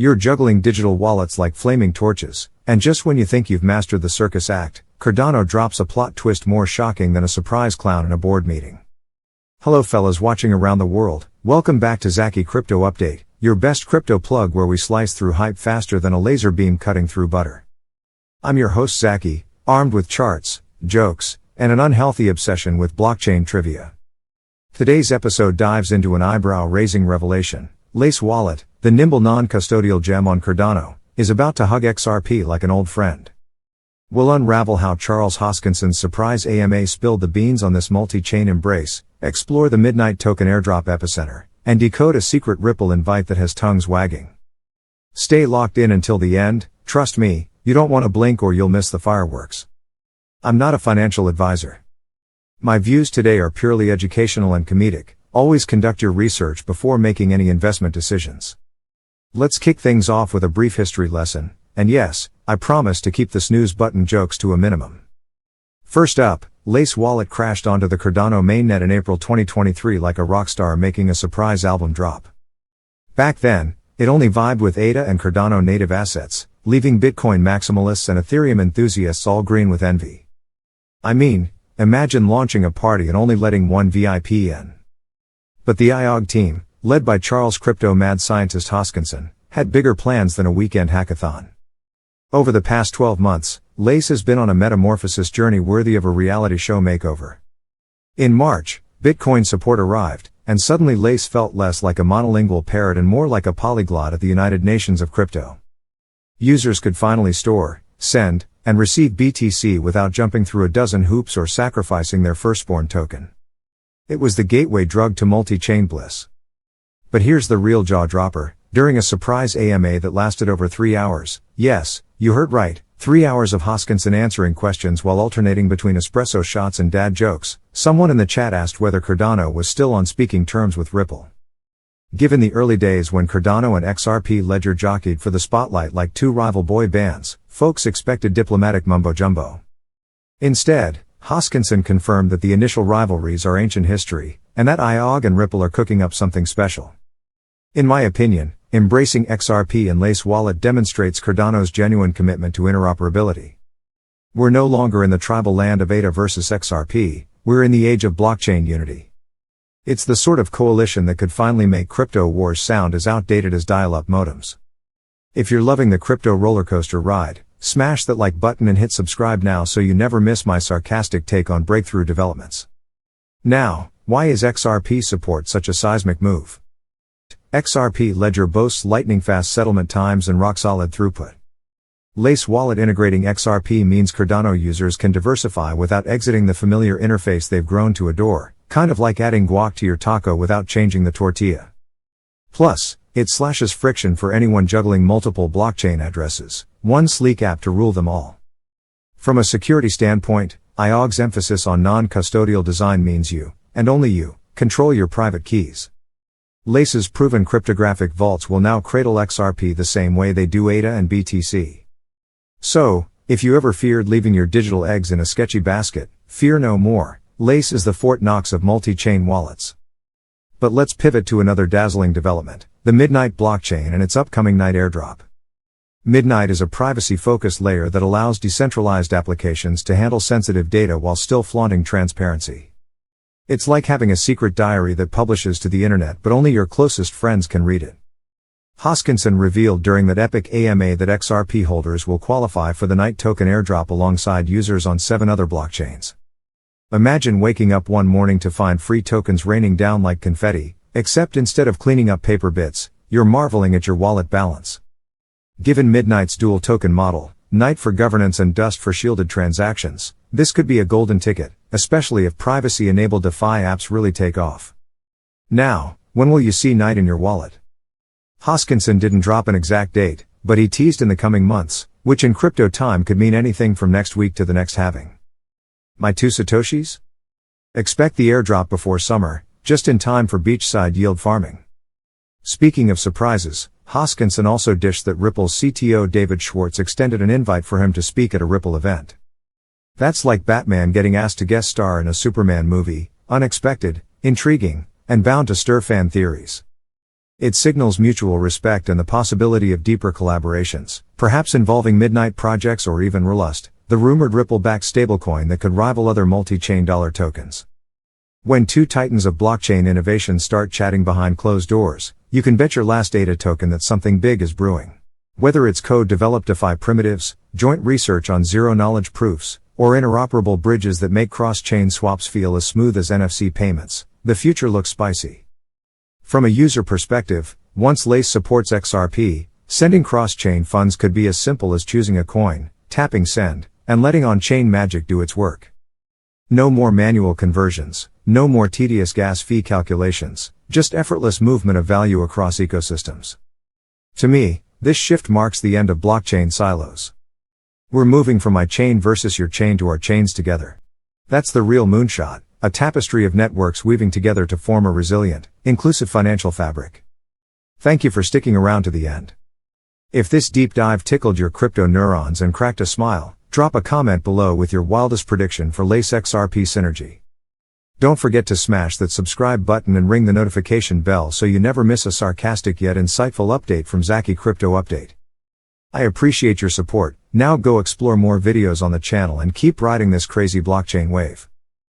You're juggling digital wallets like flaming torches, and just when you think you've mastered the circus act, Cardano drops a plot twist more shocking than a surprise clown in a board meeting. Hello fellas watching around the world, welcome back to Zaki Crypto Update, your best crypto plug where we slice through hype faster than a laser beam cutting through butter. I'm your host Zaki, armed with charts, jokes, and an unhealthy obsession with blockchain trivia. Today's episode dives into an eyebrow-raising revelation. Lace Wallet, the nimble non-custodial gem on Cardano, is about to hug XRP like an old friend. We'll unravel how Charles Hoskinson's surprise AMA spilled the beans on this multi-chain embrace, explore the midnight token airdrop epicenter, and decode a secret Ripple invite that has tongues wagging. Stay locked in until the end, trust me, you don't want to blink or you'll miss the fireworks. I'm not a financial advisor. My views today are purely educational and comedic. Always conduct your research before making any investment decisions. Let's kick things off with a brief history lesson, and yes, I promise to keep the snooze button jokes to a minimum. First up, Lace Wallet crashed onto the Cardano mainnet in April 2023 like a rock star making a surprise album drop. Back then, it only vibed with ADA and Cardano native assets, leaving Bitcoin maximalists and Ethereum enthusiasts all green with envy. I mean, imagine launching a party and only letting one VIP in. But the IOG team, led by Charles crypto mad scientist Hoskinson, had bigger plans than a weekend hackathon. Over the past 12 months, Lace has been on a metamorphosis journey worthy of a reality show makeover. In March, Bitcoin support arrived, and suddenly Lace felt less like a monolingual parrot and more like a polyglot at the United Nations of crypto. Users could finally store, send, and receive BTC without jumping through a dozen hoops or sacrificing their firstborn token. It was the gateway drug to multi-chain bliss. But here's the real jaw-dropper. During a surprise AMA that lasted over 3 hours, yes, you heard right, 3 hours of Hoskinson answering questions while alternating between espresso shots and dad jokes, someone in the chat asked whether Cardano was still on speaking terms with Ripple. Given the early days when Cardano and XRP ledger jockeyed for the spotlight like two rival boy bands, folks expected diplomatic mumbo-jumbo. Instead, Hoskinson confirmed that the initial rivalries are ancient history, and that IOG and Ripple are cooking up something special. In my opinion, embracing XRP and Lace Wallet demonstrates Cardano's genuine commitment to interoperability. We're no longer in the tribal land of ADA versus XRP, we're in the age of blockchain unity. It's the sort of coalition that could finally make crypto wars sound as outdated as dial-up modems. If you're loving the crypto rollercoaster ride, smash that like button and hit subscribe now so you never miss my sarcastic take on breakthrough developments. Now, why is XRP support such a seismic move? XRP ledger boasts lightning-fast settlement times and rock-solid throughput. Lace Wallet integrating XRP means Cardano users can diversify without exiting the familiar interface they've grown to adore, kind of like adding guac to your taco without changing the tortilla. Plus, it slashes friction for anyone juggling multiple blockchain addresses, one sleek app to rule them all. From a security standpoint, IOG's emphasis on non-custodial design means you, and only you, control your private keys. Lace's proven cryptographic vaults will now cradle XRP the same way they do ADA and BTC. So, if you ever feared leaving your digital eggs in a sketchy basket, fear no more. Lace is the Fort Knox of multi-chain wallets. But let's pivot to another dazzling development, the Midnight blockchain and its upcoming night airdrop. Midnight is a privacy-focused layer that allows decentralized applications to handle sensitive data while still flaunting transparency. It's like having a secret diary that publishes to the internet but only your closest friends can read it. Hoskinson revealed during that epic AMA that XRP holders will qualify for the night token airdrop alongside users on 7 other blockchains. Imagine waking up one morning to find free tokens raining down like confetti, except instead of cleaning up paper bits, you're marveling at your wallet balance. Given Midnight's dual token model, night for governance and dust for shielded transactions, this could be a golden ticket, especially if privacy-enabled DeFi apps really take off. Now, when will you see night in your wallet? Hoskinson didn't drop an exact date, but he teased in the coming months, which in crypto time could mean anything from next week to the next halving. My 2 satoshis? Expect the airdrop before summer, just in time for beachside yield farming. Speaking of surprises, Hoskinson also dished that Ripple's CTO David Schwartz extended an invite for him to speak at a Ripple event. That's like Batman getting asked to guest star in a Superman movie, unexpected, intriguing, and bound to stir fan theories. It signals mutual respect and the possibility of deeper collaborations, perhaps involving midnight projects or even Relust, the rumored Ripple-backed stablecoin that could rival other multi-chain dollar tokens. When two titans of blockchain innovation start chatting behind closed doors, you can bet your last ADA token that something big is brewing. Whether it's code-developed DeFi primitives, joint research on zero-knowledge proofs, or interoperable bridges that make cross-chain swaps feel as smooth as NFC payments, the future looks spicy. From a user perspective, once Lace supports XRP, sending cross-chain funds could be as simple as choosing a coin, tapping send, and letting on-chain magic do its work. No more manual conversions, no more tedious gas fee calculations, just effortless movement of value across ecosystems. To me, this shift marks the end of blockchain silos. We're moving from my chain versus your chain to our chains together. That's the real moonshot, a tapestry of networks weaving together to form a resilient, inclusive financial fabric. Thank you for sticking around to the end. If this deep dive tickled your crypto neurons and cracked a smile, drop a comment below with your wildest prediction for Lace XRP synergy. Don't forget to smash that subscribe button and ring the notification bell so you never miss a sarcastic yet insightful update from Zaki Crypto Update. I appreciate your support. Now go explore more videos on the channel and keep riding this crazy blockchain wave.